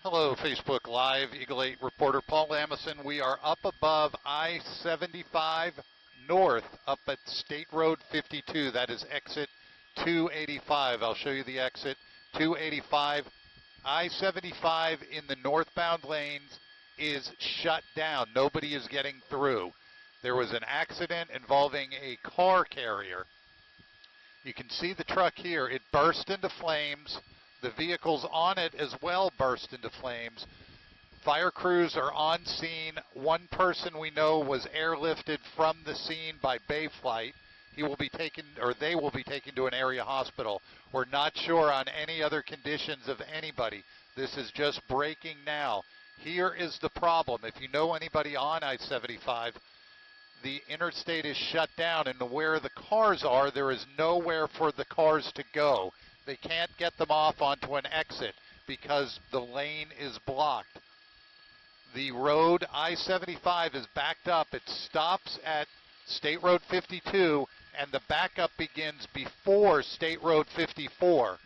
Hello, Facebook Live, Eagle 8 reporter Paul Lamison. We are up above I-75 North, up at State Road 52. That is exit 285. I'll show you the exit. 285. I-75 in the northbound lanes is shut down. Nobody is getting through. There was an accident involving a car carrier. You can see the truck here. It burst into flames. The vehicles on it as well burst into flames. Fire crews are on scene. One person we know was airlifted from the scene by Bay Flight. He will be taken, or they will be taken to an area hospital. We're not sure on any other conditions of anybody. This is just breaking now. Here is the problem. If you know anybody on I-75, the interstate is shut down, and where the cars are, there is nowhere for the cars to go. They can't get them off onto an exit because the lane is blocked. The road, I-75, is backed up. It stops at State Road 52, and the backup begins before State Road 54.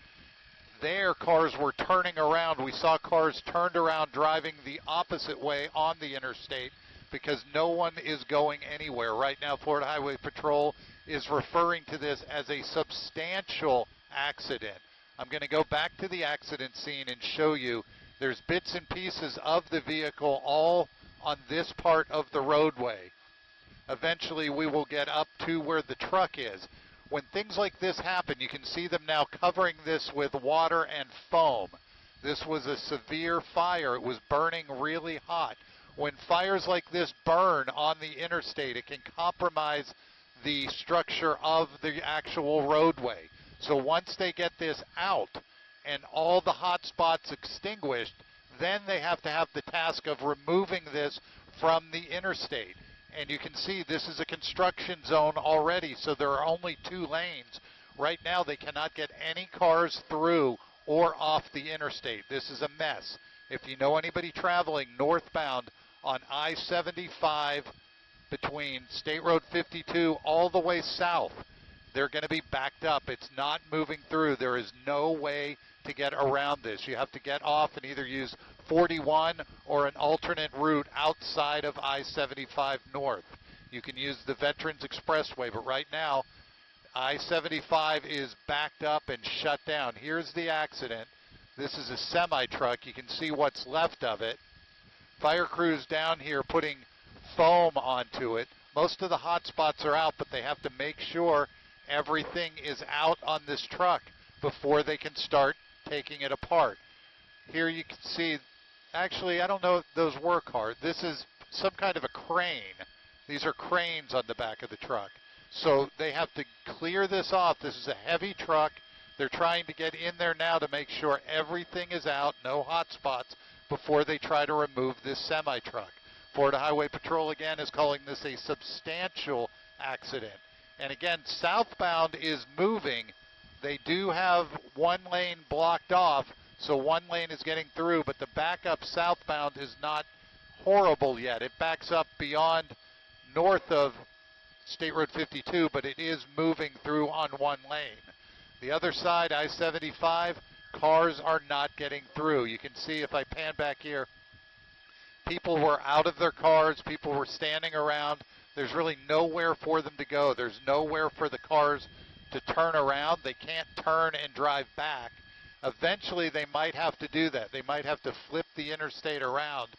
There, cars were turning around. We saw cars turned around driving the opposite way on the interstate because no one is going anywhere. Right now, Florida Highway Patrol is referring to this as a substantial accident. I'm going to go back to the accident scene and show you. There's bits and pieces of the vehicle all on this part of the roadway. Eventually we will get up to where the truck is. When things like this happen, you can see them now covering this with water and foam. This was a severe fire. It was burning really hot. When fires like this burn on the interstate, it can compromise the structure of the actual roadway. So once they get this out and all the hot spots extinguished, then they have to have the task of removing this from the interstate. And you can see this is a construction zone already, so there are only 2 lanes. Right now they cannot get any cars through or off the interstate. This is a mess. If you know anybody traveling northbound on I-75 between State Road 52 all the way south, they're going to be backed up. It's not moving through. There is no way to get around this. You have to get off and either use 41 or an alternate route outside of I-75 North. You can use the Veterans Expressway, but right now I-75 is backed up and shut down. Here's the accident. This is a semi-truck. You can see what's left of it. Fire crews down here putting foam onto it. Most of the hot spots are out, but they have to make sure everything is out on this truck before they can start taking it apart. Here you can see, actually, I don't know if those were cars. This is some kind of a crane. These are cranes on the back of the truck. So they have to clear this off. This is a heavy truck. They're trying to get in there now to make sure everything is out, no hot spots, before they try to remove this semi-truck. Florida Highway Patrol, again, is calling this a substantial accident. And again, southbound is moving. They do have one lane blocked off, so one lane is getting through, but the backup southbound is not horrible yet. It backs up beyond north of State Road 52, but it is moving through on one lane. The other side, I-75, cars are not getting through. You can see if I pan back here, people were out of their cars, people were standing around. There's really nowhere for them to go. There's nowhere for the cars to turn around. They can't turn and drive back. Eventually, they might have to do that. They might have to flip the interstate around,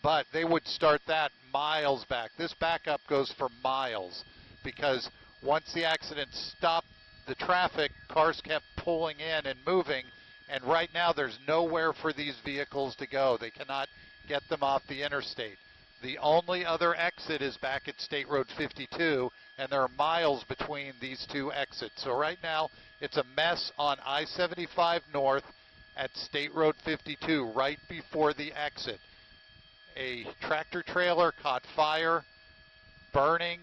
but they would start that miles back. This backup goes for miles because once the accident stopped the traffic, cars kept pulling in and moving, and right now there's nowhere for these vehicles to go. They cannot get them off the interstate. The only other exit is back at State Road 52, and there are miles between these 2 exits. So right now, it's a mess on I-75 North at State Road 52, right before the exit. A tractor trailer caught fire, burning.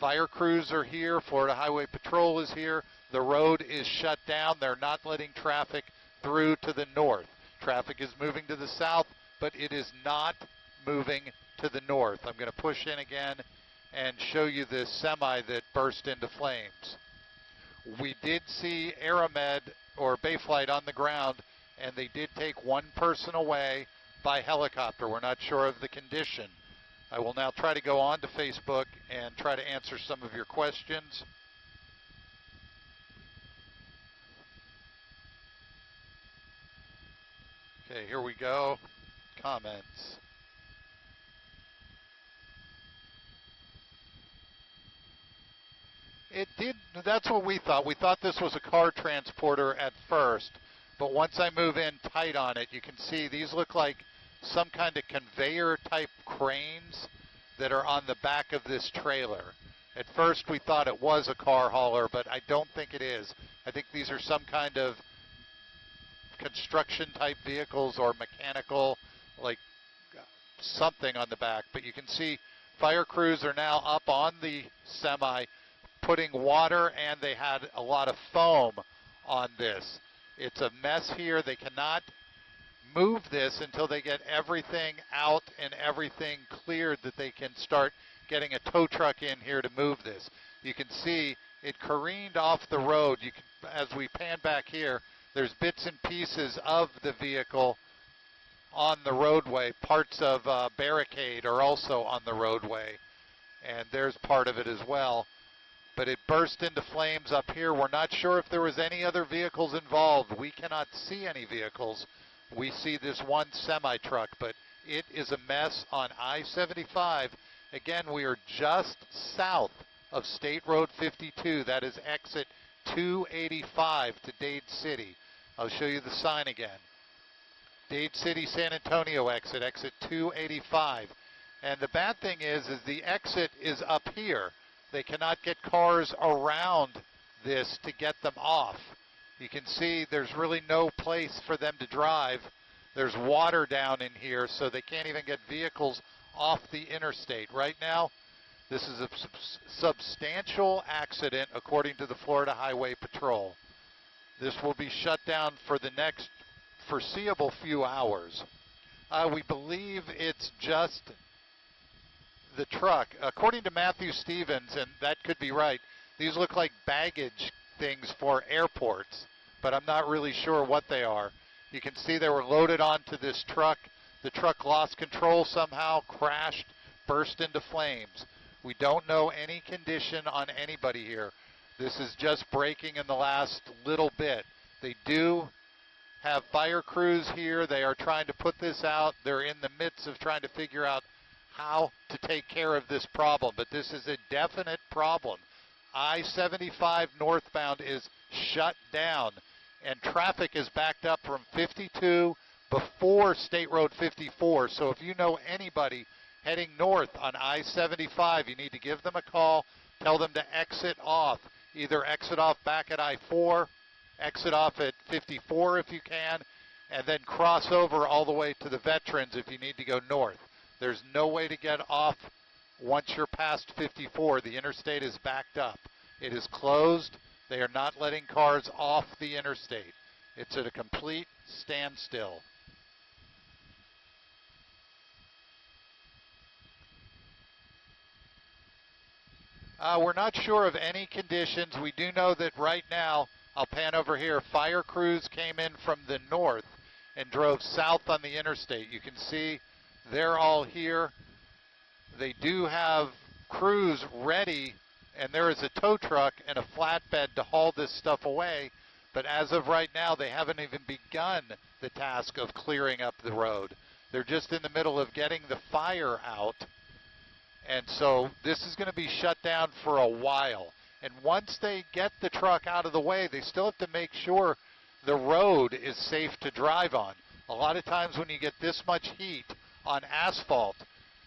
Fire crews are here. Florida Highway Patrol is here. The road is shut down. They're not letting traffic through to the north. Traffic is moving to the south, but it is not moving to the north. I'm going to push in again and show you this semi that burst into flames. We did see Aeromed or Bayflight on the ground and they did take one person away by helicopter. We're not sure of the condition. I will now try to go on to Facebook and try to answer some of your questions. Okay, here we go. Comments. It did, that's what we thought. We thought this was a car transporter at first, but once I move in tight on it, you can see these look like some kind of conveyor type cranes that are on the back of this trailer. At first we thought it was a car hauler, but I don't think it is. I think these are some kind of construction type vehicles or mechanical, like something on the back. But you can see fire crews are now up on the semi putting water, and they had a lot of foam on this. It's a mess here. They cannot move this until they get everything out and everything cleared, that they can start getting a tow truck in here to move this. You can see it careened off the road. You can, as we pan back here, there's bits and pieces of the vehicle on the roadway. Parts of barricade are also on the roadway, and there's part of it as well. But it burst into flames up here. We're not sure if there was any other vehicles involved. We cannot see any vehicles. We see this one semi-truck, but it is a mess on I-75. Again, we are just south of State Road 52. That is exit 285 to Dade City. I'll show you the sign again. Dade City, San Antonio exit, exit 285. And the bad thing is the exit is up here. They cannot get cars around this to get them off. You can see there's really no place for them to drive. There's water down in here, so they can't even get vehicles off the interstate. Right now, this is a substantial accident according to the Florida Highway Patrol. This will be shut down for the next foreseeable few hours. We believe it's just the truck. According to Matthew Stevens, and that could be right, these look like baggage things for airports, but I'm not really sure what they are. You can see they were loaded onto this truck. The truck lost control somehow, crashed, burst into flames. We don't know any condition on anybody here. This is just breaking in the last little bit. They do have fire crews here. They are trying to put this out. They're in the midst of trying to figure out how to take care of this problem, but this is a definite problem. I-75 northbound is shut down, and traffic is backed up from 52 before State Road 54. So if you know anybody heading north on I-75, you need to give them a call, tell them to exit off. Either exit off back at I-4, exit off at 54 if you can, and then cross over all the way to the Veterans if you need to go north. There's no way to get off once you're past 54. The interstate is backed up. It is closed. They are not letting cars off the interstate. It's at a complete standstill. We're not sure of any conditions. We do know that right now, I'll pan over here, fire crews came in from the north and drove south on the interstate. You can see they're all here. They do have crews ready, and there is a tow truck and a flatbed to haul this stuff away. But as of right now, they haven't even begun the task of clearing up the road. They're just in the middle of getting the fire out. And so this is going to be shut down for a while. And once they get the truck out of the way, they still have to make sure the road is safe to drive on. A lot of times when you get this much heat on asphalt,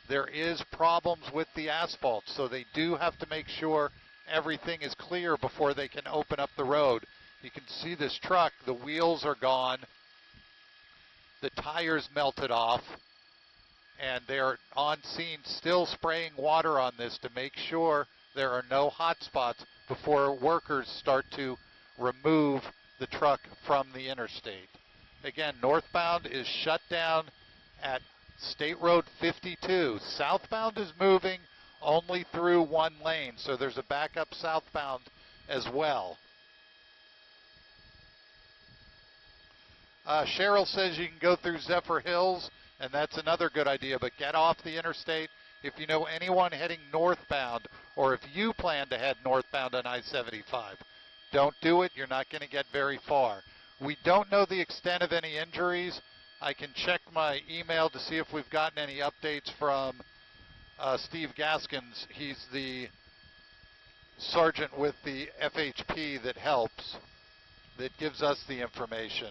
there is problems with the asphalt. So they do have to make sure everything is clear before they can open up the road. You can see this truck, the wheels are gone, the tires melted off, and they're on scene still spraying water on this to make sure there are no hot spots before workers start to remove the truck from the interstate. Again, northbound is shut down at State Road 52. Southbound is moving only through one lane, so there's a backup southbound as well. Cheryl says you can go through Zephyr Hills, and that's another good idea, but get off the interstate. If you know anyone heading northbound, or if you plan to head northbound on I-75, don't do it. You're not going to get very far. We don't know the extent of any injuries. I can check my email to see if we've gotten any updates from Steve Gaskins. He's the sergeant with the FHP that helps, that gives us the information.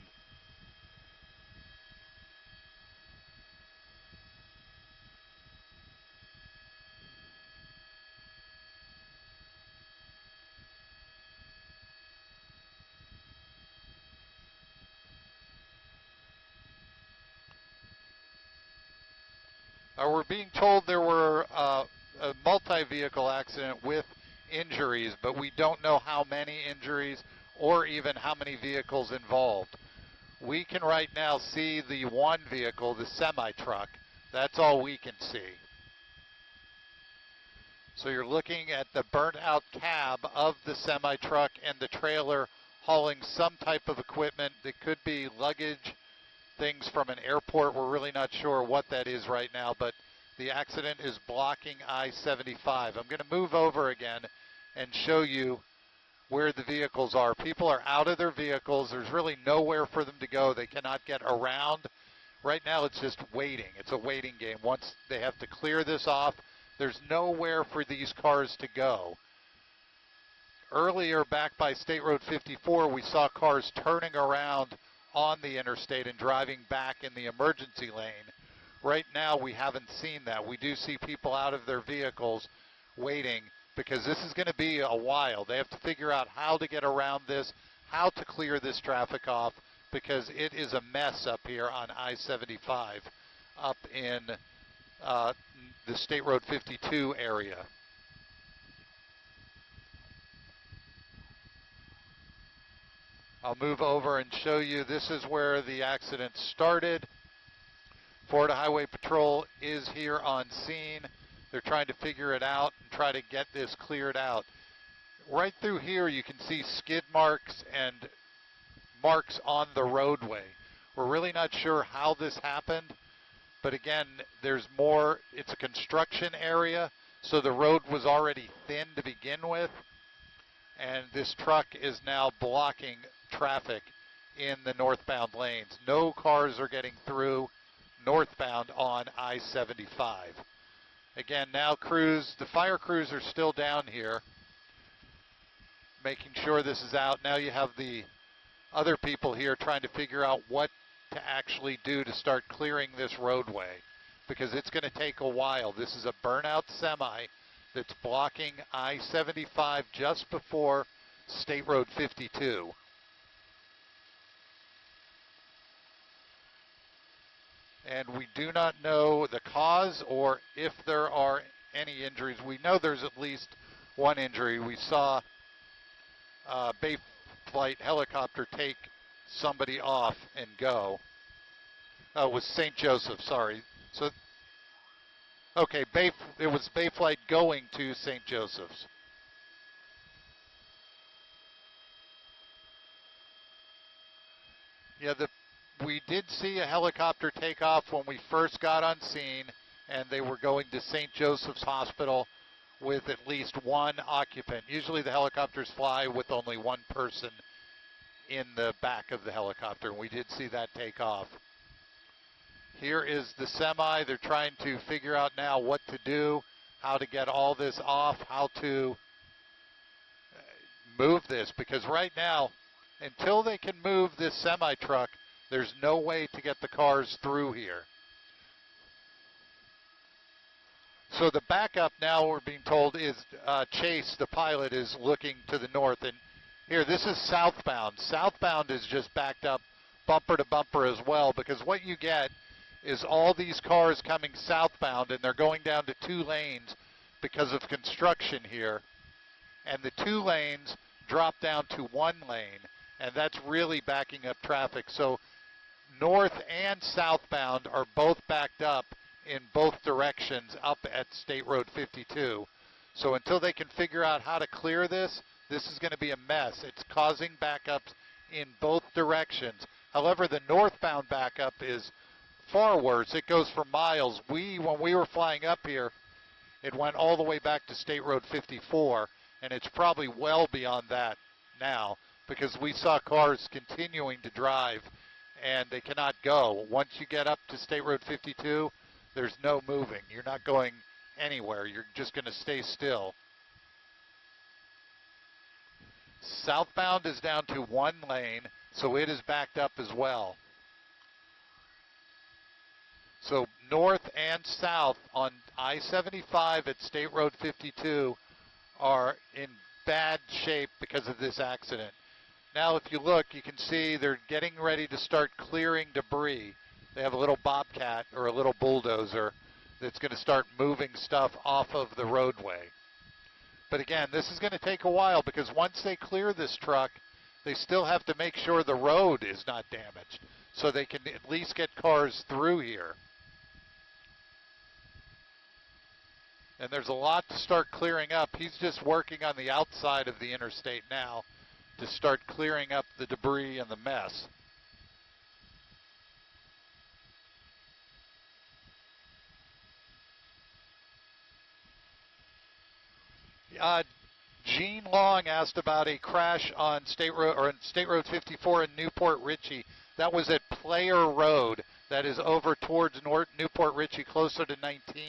We're being told there were a multi-vehicle accident with injuries, but we don't know how many injuries or even how many vehicles involved. We can right now see the one vehicle, the semi-truck. That's all we can see. So you're looking at the burnt out cab of the semi-truck and the trailer hauling some type of equipment that could be luggage, things from an airport. We're really not sure what that is right now, but the accident is blocking I-75. I'm going to move over again and show you where the vehicles are. People are out of their vehicles. There's really nowhere for them to go. They cannot get around. Right now it's just waiting. It's a waiting game. Once they have to clear this off, there's nowhere for these cars to go. Earlier, back by State Road 54, we saw cars turning around on the interstate and driving back in the emergency lane. Right now, we haven't seen that. We do see people out of their vehicles waiting, because this is going to be a while. They have to figure out how to get around this, how to clear this traffic off, because it is a mess up here on I-75 up in the State Road 52 area. I'll move over and show you. This is where the accident started. Florida Highway Patrol is here on scene. They're trying to figure it out and try to get this cleared out. Right through here you can see skid marks and marks on the roadway. We're really not sure how this happened, but again, there's more. It's a construction area, so the road was already thin to begin with, and this truck is now blocking traffic in the northbound lanes. No cars are getting through northbound on I-75. Again, now crews, the fire crews are still down here making sure this is out. Now you have the other people here trying to figure out what to actually do to start clearing this roadway, because it's going to take a while. This is a burnout semi that's blocking I-75 just before State Road 52. And we do not know the cause or if there are any injuries. We know there's at least one injury. We saw a Bay Flight helicopter take somebody off and go. Oh, it was St. Joseph, sorry. So, okay, it was Bay Flight going to St. Joseph's. Yeah, we did see a helicopter take off when we first got on scene, and they were going to St. Joseph's Hospital with at least one occupant. Usually the helicopters fly with only one person in the back of the helicopter, and we did see that take off. Here is the semi. They're trying to figure out now what to do, how to get all this off, how to move this, because right now, until they can move this semi-truck, there's no way to get the cars through here. So the backup now, we're being told, is Chase, the pilot, is looking to the north. And here, this is southbound. Southbound is just backed up bumper to bumper as well, because what you get is all these cars coming southbound, and they're going down to 2 lanes because of construction here. And the 2 lanes drop down to 1 lane, and that's really backing up traffic. So north and southbound are both backed up in both directions up at State Road 52. So until they can figure out how to clear this, this is going to be a mess. It's causing backups in both directions. However, the northbound backup is far worse. It goes for miles. When we were flying up here, it went all the way back to State Road 54, and it's probably well beyond that now because we saw cars continuing to drive, and they cannot go. Once you get up to State Road 52, there's no moving. You're not going anywhere. You're just going to stay still. Southbound is down to one lane, so it is backed up as well. So north and south on I-75 at State Road 52 are in bad shape because of this accident. Now if you look, you can see they're getting ready to start clearing debris. They have a little bobcat or a little bulldozer that's going to start moving stuff off of the roadway. But again, this is going to take a while because once they clear this truck, they still have to make sure the road is not damaged so they can at least get cars through here. And there's a lot to start clearing up. He's just working on the outside of the interstate now to start clearing up the debris and the mess. Gene Long asked about a crash on State Road 54 in Newport Richey. That was at Player Road. That is over towards Newport Richey, closer to 19.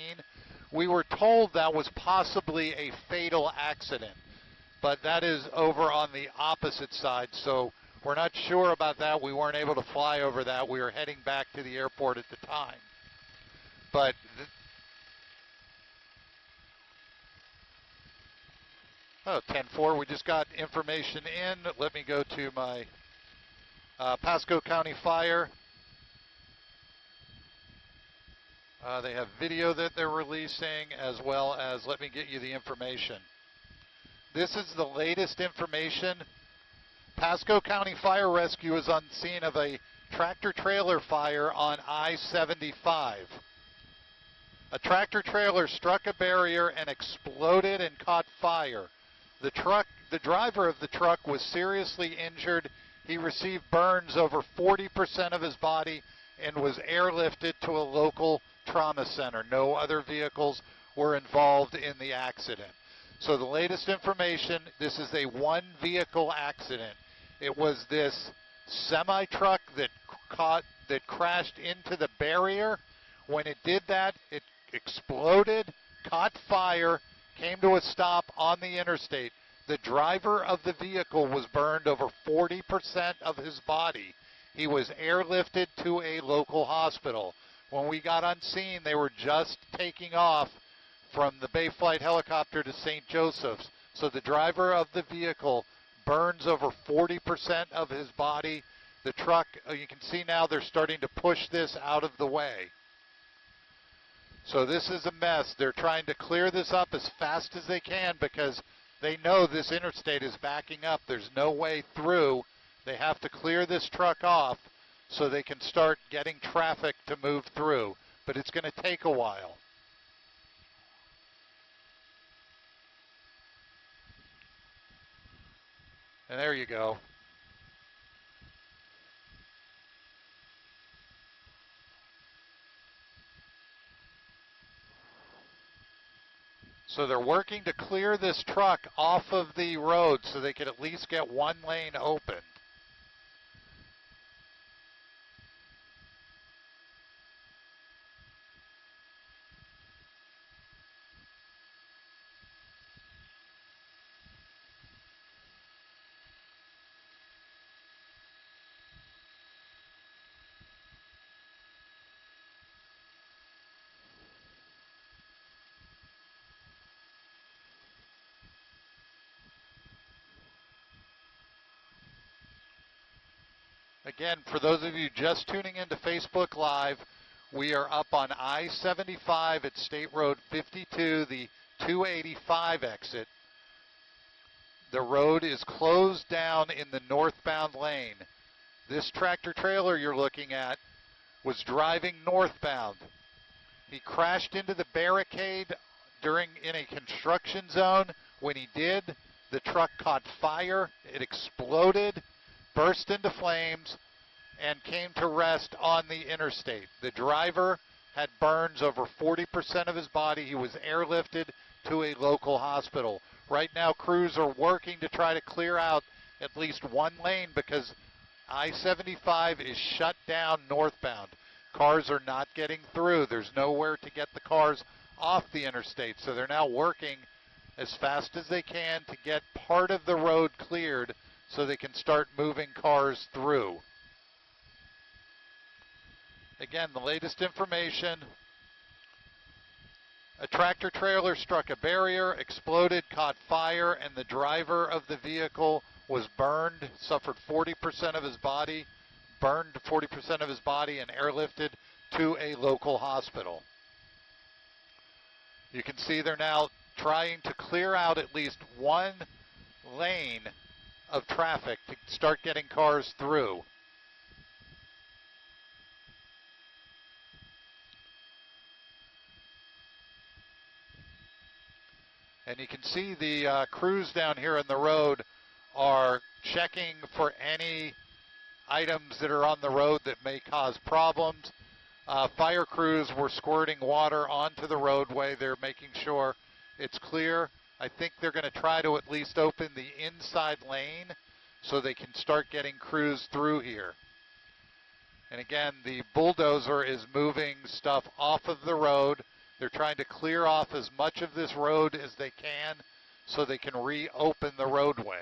We were told that was possibly a fatal accident, but that is over on the opposite side, so we're not sure about that. We weren't able to fly over that. We were heading back to the airport at the time. But oh, 10-4, we just got information in. Let me go to my Pasco County Fire. They have video that they're releasing, as well as, let me get you the information. This is the latest information. Pasco County Fire Rescue is on scene of a tractor-trailer fire on I-75. A tractor-trailer struck a barrier and exploded and caught fire. The driver of the truck was seriously injured. He received burns over 40% of his body and was airlifted to a local trauma center. No other vehicles were involved in the accident. So the latest information, this is a one-vehicle accident. It was this semi-truck that crashed into the barrier. When it did that, it exploded, caught fire, came to a stop on the interstate. The driver of the vehicle was burned over 40% of his body. He was airlifted to a local hospital. When we got on scene, they were just taking off from the Bay Flight helicopter to St. Joseph's. So the driver of the vehicle burns over 40% of his body. The truck, you can see now they're starting to push this out of the way. So this is a mess. They're trying to clear this up as fast as they can because they know this interstate is backing up. There's no way through. They have to clear this truck off so they can start getting traffic to move through. But it's going to take a while. And there you go. So they're working to clear this truck off of the road so they can at least get one lane open. Again, for those of you just tuning into Facebook Live, we are up on I-75 at State Road 52, the 285 exit. The road is closed down in the northbound lane. This tractor trailer you're looking at was driving northbound. He crashed into the barricade in a construction zone. When he did, the truck caught fire. It exploded, burst into flames, and came to rest on the interstate. The driver had burns over 40% of his body. He was airlifted to a local hospital. Right now, crews are working to try to clear out at least one lane because I-75 is shut down northbound. Cars are not getting through. There's nowhere to get the cars off the interstate, so they're now working as fast as they can to get part of the road cleared so they can start moving cars through. Again, the latest information: a tractor trailer struck a barrier, exploded, caught fire, and the driver of the vehicle was burned, suffered 40% of his body, burned 40% of his body, and airlifted to a local hospital. You can see they're now trying to clear out at least one lane of traffic to start getting cars through. And you can see the crews down here on the road are checking for any items that are on the road that may cause problems. Fire crews were squirting water onto the roadway. They're making sure it's clear. I think they're going to try to at least open the inside lane so they can start getting crews through here. And again, the bulldozer is moving stuff off of the road. They're trying to clear off as much of this road as they can so they can reopen the roadway.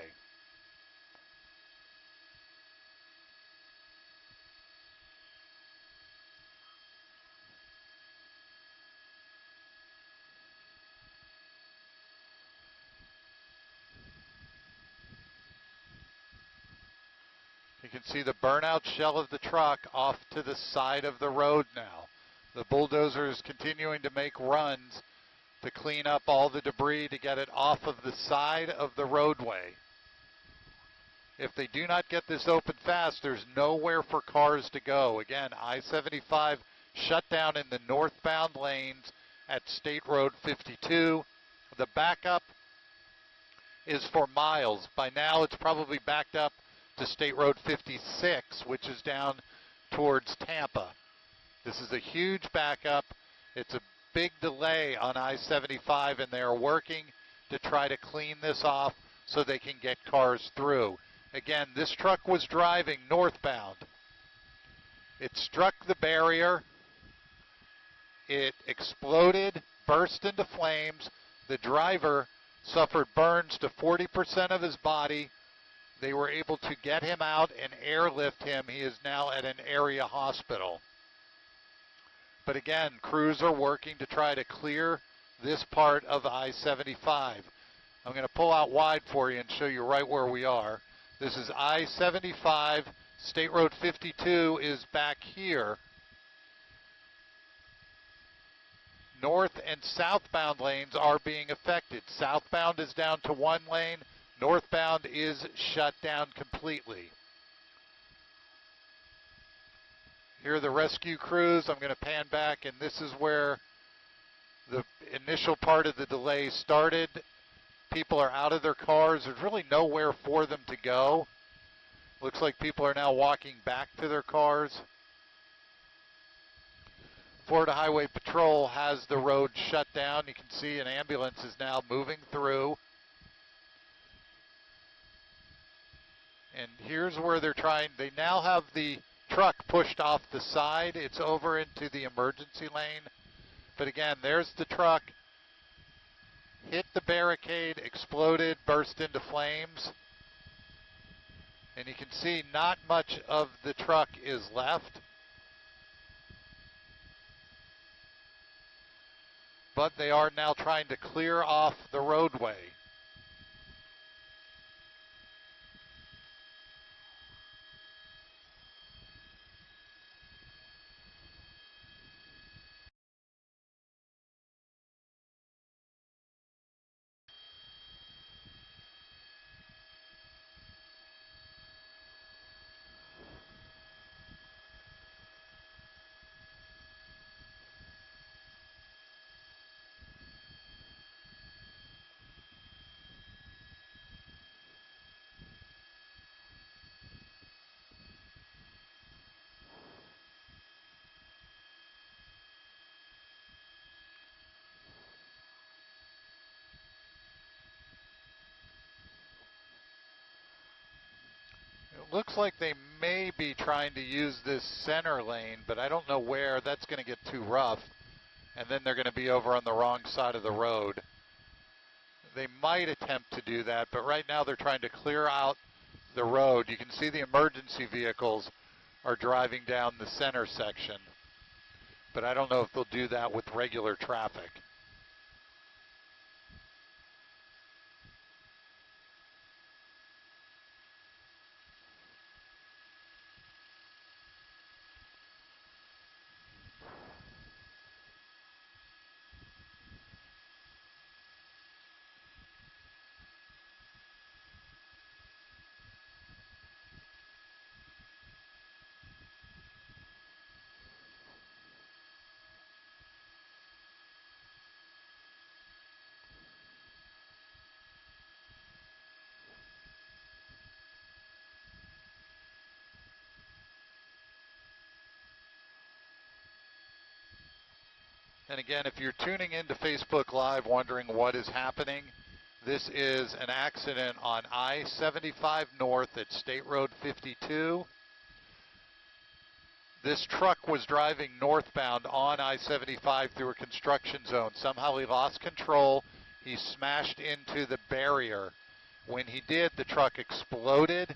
You can see the burnout shell of the truck off to the side of the road now. The bulldozer is continuing to make runs to clean up all the debris to get it off of the side of the roadway. If they do not get this open fast, there's nowhere for cars to go. Again, I-75 shut down in the northbound lanes at State Road 52. The backup is for miles. By now, it's probably backed up to State Road 56, which is down towards Tampa. This is a huge backup. It's a big delay on I-75, and they are working to try to clean this off so they can get cars through. Again, this truck was driving northbound. It struck the barrier. It exploded, burst into flames. The driver suffered burns to 40% of his body. They were able to get him out and airlift him. He is now at an area hospital. But again, crews are working to try to clear this part of I-75. I'm going to pull out wide for you and show you right where we are. This is I-75. State Road 52 is back here. North and southbound lanes are being affected. Southbound is down to one lane. Northbound is shut down completely. Here are the rescue crews. I'm going to pan back, and this is where the initial part of the delay started. People are out of their cars. There's really nowhere for them to go. Looks like people are now walking back to their cars. Florida Highway Patrol has the road shut down. You can see an ambulance is now moving through. And here's where they're trying. They now have the truck pushed off the side. It's over into the emergency lane. But again, there's the truck. Hit the barricade, exploded, burst into flames. And you can see not much of the truck is left. But they are now trying to clear off the roadway. looks like they may be trying to use this center lane, but I don't know where. That's going to get too rough, and then they're going to be over on the wrong side of the road. They might attempt to do that, but right now they're trying to clear out the road. You can see the emergency vehicles are driving down the center section, but I don't know if they'll do that with regular traffic. And again, if you're tuning into Facebook Live wondering what is happening, this is an accident on I-75 North at State Road 52. This truck was driving northbound on I-75 through a construction zone. Somehow he lost control. He smashed into the barrier. When he did, the truck exploded,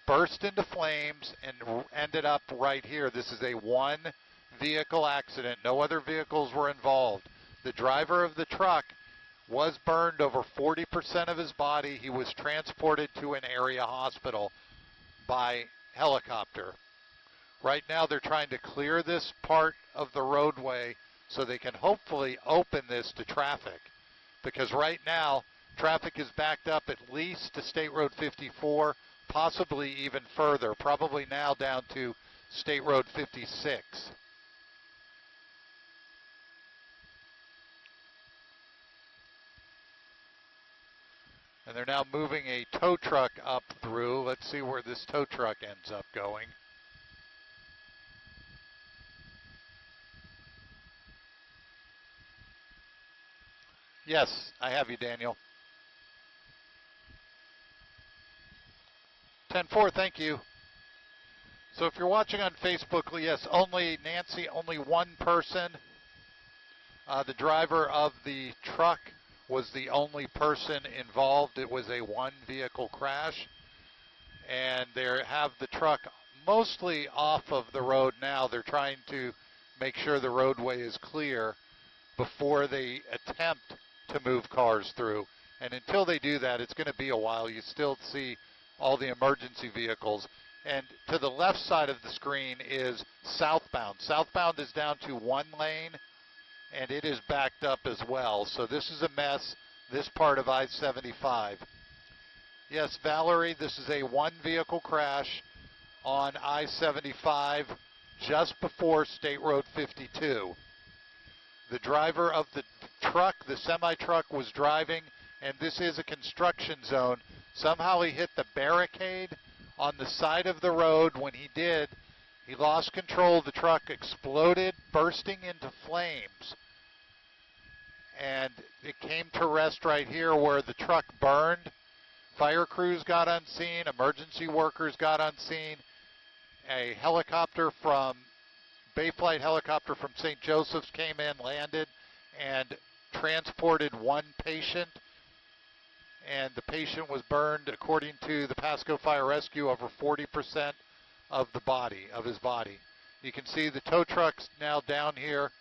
burst into flames, and ended up right here. This is a one-vehicle accident. No other vehicles were involved. The driver of the truck was burned over 40% of his body. He was transported to an area hospital by helicopter. Right now they're trying to clear this part of the roadway so they can hopefully open this to traffic, because right now traffic is backed up at least to State Road 54, possibly even further, probably now down to State Road 56. And they're now moving a tow truck up through. Let's see where this tow truck ends up going. Yes, I have you, Daniel. 10-4, thank you. So if you're watching on Facebook, yes, only Nancy, only one person. The driver of the truck was the only person involved. It was a one-vehicle crash. And they have the truck mostly off of the road now. They're trying to make sure the roadway is clear before they attempt to move cars through. And until they do that, it's going to be a while. You still see all the emergency vehicles. And to the left side of the screen is southbound. Southbound is down to one lane, and it is backed up as well. So this is a mess, this part of I-75. Yes, Valerie, this is a one-vehicle crash on I-75 just before State Road 52. The driver of the truck, the semi-truck, was driving, and this is a construction zone. Somehow he hit the barricade on the side of the road. When he did, he lost control. The truck exploded, bursting into flames. And it came to rest right here where the truck burned. Fire crews got on scene, emergency workers got on scene. A helicopter from Bayflight helicopter from St. Joseph's came in, landed, and transported one patient. And the patient was burned, according to the Pasco Fire Rescue, over 40% of the body, of his body. You can see the tow trucks now down here.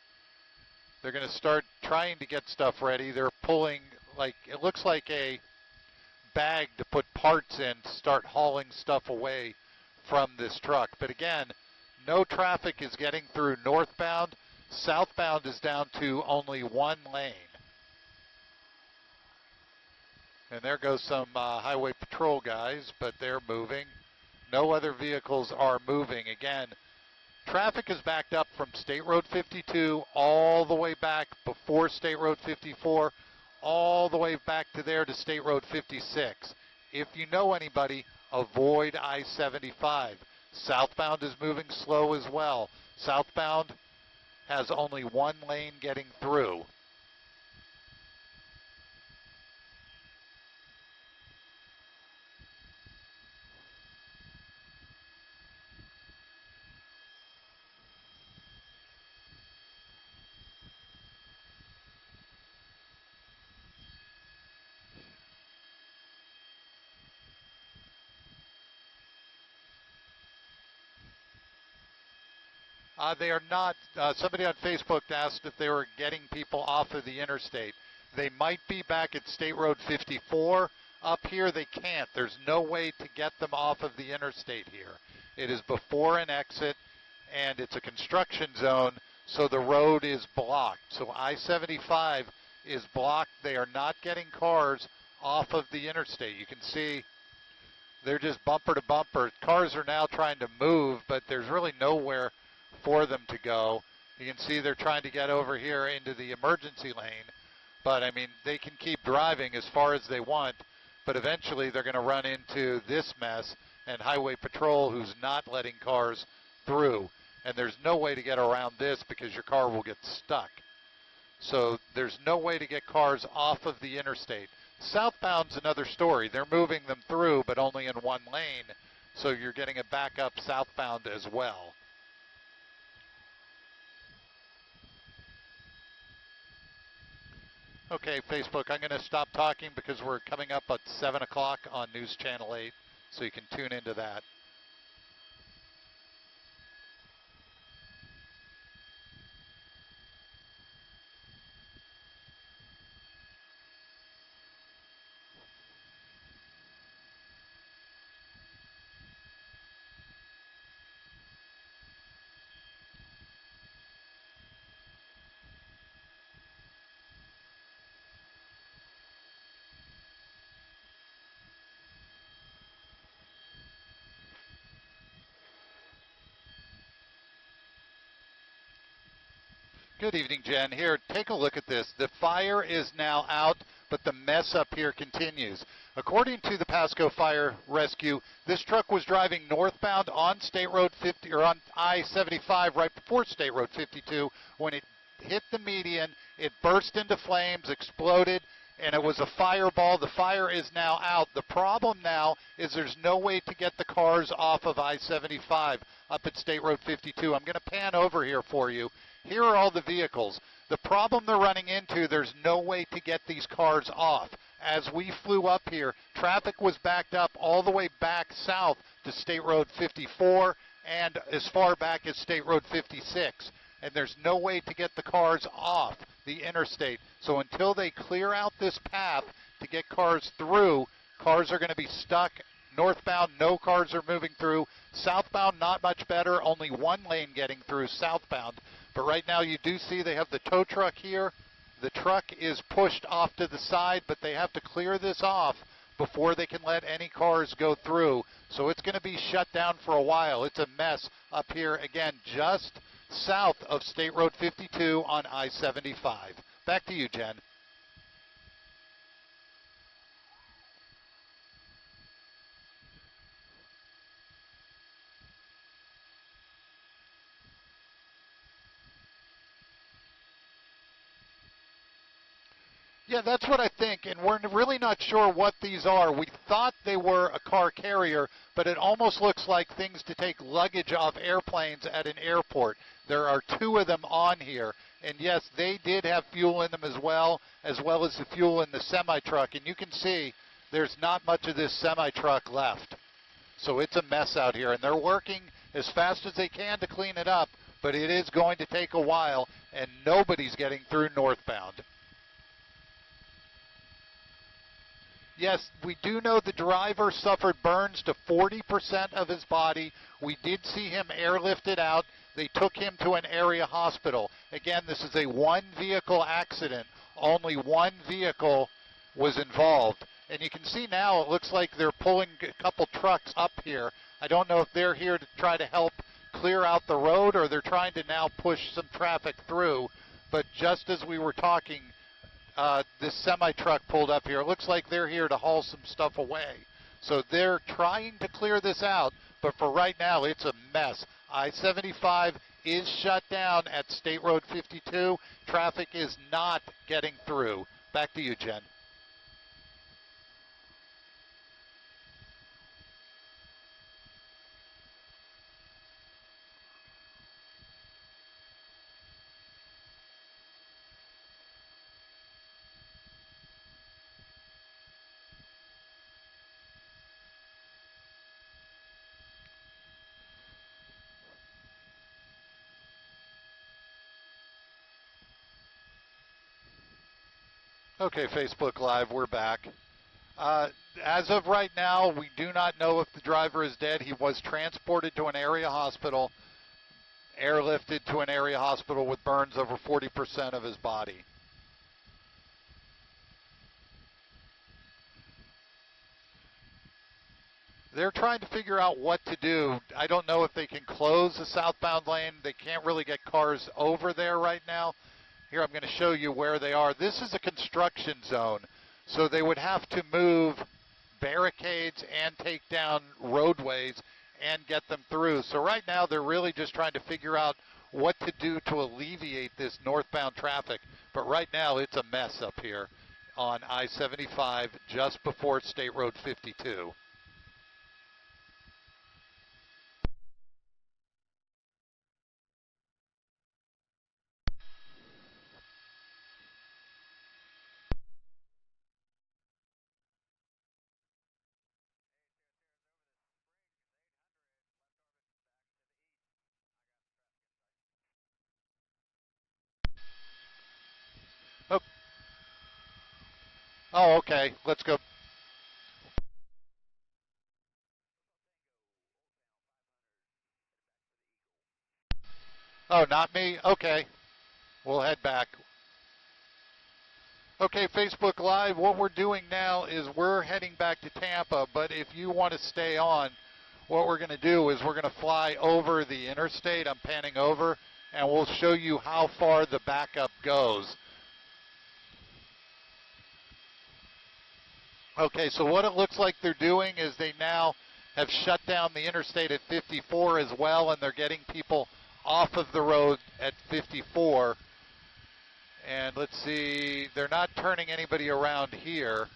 They're going to start trying to get stuff ready. They're pulling, like, it looks like a bag to put parts in to start hauling stuff away from this truck. But again, no traffic is getting through northbound. Southbound is down to only one lane. And there goes some highway patrol guys, but they're moving. No other vehicles are moving. Again, traffic is backed up from State Road 52 all the way back before State Road 54, all the way back to there to State Road 56. If you know anybody, avoid I-75. Southbound is moving slow as well. Southbound has only one lane getting through. They are not. Somebody on Facebook asked if they were getting people off of the interstate. They might be back at State Road 54. Up here, they can't. There's no way to get them off of the interstate here. It is before an exit, and it's a construction zone, so the road is blocked. So I-75 is blocked. They are not getting cars off of the interstate. You can see they're just bumper to bumper. Cars are now trying to move, but there's really nowhere for them to go. You can see they're trying to get over here into the emergency lane, but I mean, they can keep driving as far as they want, but eventually they're going to run into this mess and Highway Patrol, who's not letting cars through. And there's no way to get around this because your car will get stuck. So there's no way to get cars off of the interstate. Southbound's another story. They're moving them through, but only in one lane, so you're getting a backup southbound as well. Okay, Facebook, I'm going to stop talking because we're coming up at 7 o'clock on News Channel 8, so you can tune into that. Good evening, Jen. Here, take a look at this. The fire is now out, but the mess up here continues. According to the Pasco Fire Rescue, this truck was driving northbound on State Road 50 or on I-75 right before State Road 52. When it hit the median, it burst into flames, exploded, and it was a fireball. The fire is now out. The problem now is there's no way to get the cars off of I-75 up at State Road 52. I'm going to pan over here for you. Here are all the vehicles. The problem they're running into, there's no way to get these cars off. As we flew up here, traffic was backed up all the way back south to State Road 54 and as far back as State Road 56. And there's no way to get the cars off the interstate. So until they clear out this path to get cars through, cars are going to be stuck. Northbound, no cars are moving through. Southbound, not much better. Only one lane getting through southbound. But right now you do see they have the tow truck here. The truck is pushed off to the side, but they have to clear this off before they can let any cars go through. So it's going to be shut down for a while. It's a mess up here, again, just south of State Road 52 on I-75. Back to you, Jen. Yeah, that's what I think, and we're really not sure what these are. We thought they were a car carrier, but it almost looks like things to take luggage off airplanes at an airport. There are two of them on here, and yes, they did have fuel in them as well as the fuel in the semi-truck, and you can see there's not much of this semi-truck left. So it's a mess out here, and they're working as fast as they can to clean it up, but it is going to take a while, and nobody's getting through northbound. Yes, we do know the driver suffered burns to 40% of his body. We did see him airlifted out. They took him to an area hospital. Again, this is a one-vehicle accident. Only one vehicle was involved. And you can see now it looks like they're pulling a couple trucks up here. I don't know if they're here to try to help clear out the road or they're trying to now push some traffic through. But just as we were talking, this semi-truck pulled up here. It looks like they're here to haul some stuff away. So they're trying to clear this out, but for right now, it's a mess. I-75 is shut down at State Road 52. Traffic is not getting through. Back to you, Jen. Okay, Facebook Live, we're back. As of right now, we do not know if the driver is dead. He was transported to an area hospital, airlifted to an area hospital with burns over 40% of his body. They're trying to figure out what to do. I don't know if they can close the southbound lane. They can't really get cars over there right now. Here, I'm going to show you where they are. This is a construction zone, so they would have to move barricades and take down roadways and get them through. So right now, they're really just trying to figure out what to do to alleviate this northbound traffic. But right now, it's a mess up here on I-75 just before State Road 52. Oh, oh, okay. Let's go. Oh, not me? Okay. We'll head back. Okay, Facebook Live, what we're doing now is we're heading back to Tampa, but if you want to stay on, what we're going to do is we're going to fly over the interstate. I'm panning over, and we'll show you how far the backup goes. Okay, so what it looks like they're doing is they now have shut down the interstate at 54 as well, and they're getting people off of the road at 54. And let's see, they're not turning anybody around here.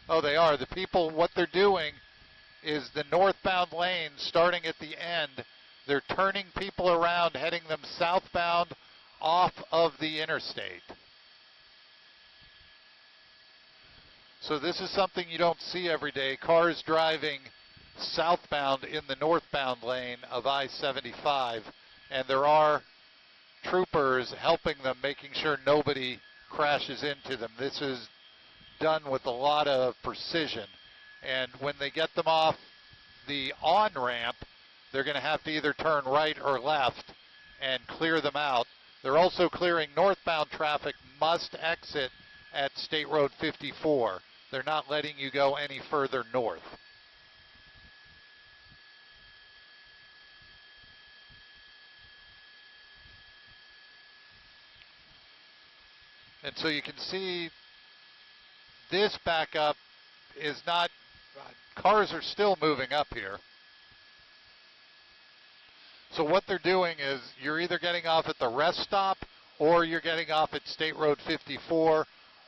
Oh, they are. The people, what they're doing is the northbound lane starting at the end. They're turning people around, heading them southbound off of the interstate. So this is something you don't see every day. Cars driving southbound in the northbound lane of I-75, and there are troopers helping them, making sure nobody crashes into them. This is done with a lot of precision. And when they get them off the on-ramp, they're going to have to either turn right or left and clear them out. They're also clearing northbound traffic must exit at State Road 54. They're not letting you go any further north. And so you can see this backup is not, cars are still moving up here. So what they're doing is you're either getting off at the rest stop or you're getting off at State Road 54,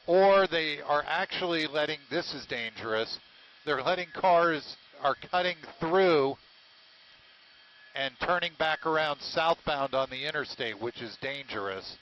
or they are actually letting, this is dangerous, they're letting cars are cutting through and turning back around southbound on the interstate, which is dangerous.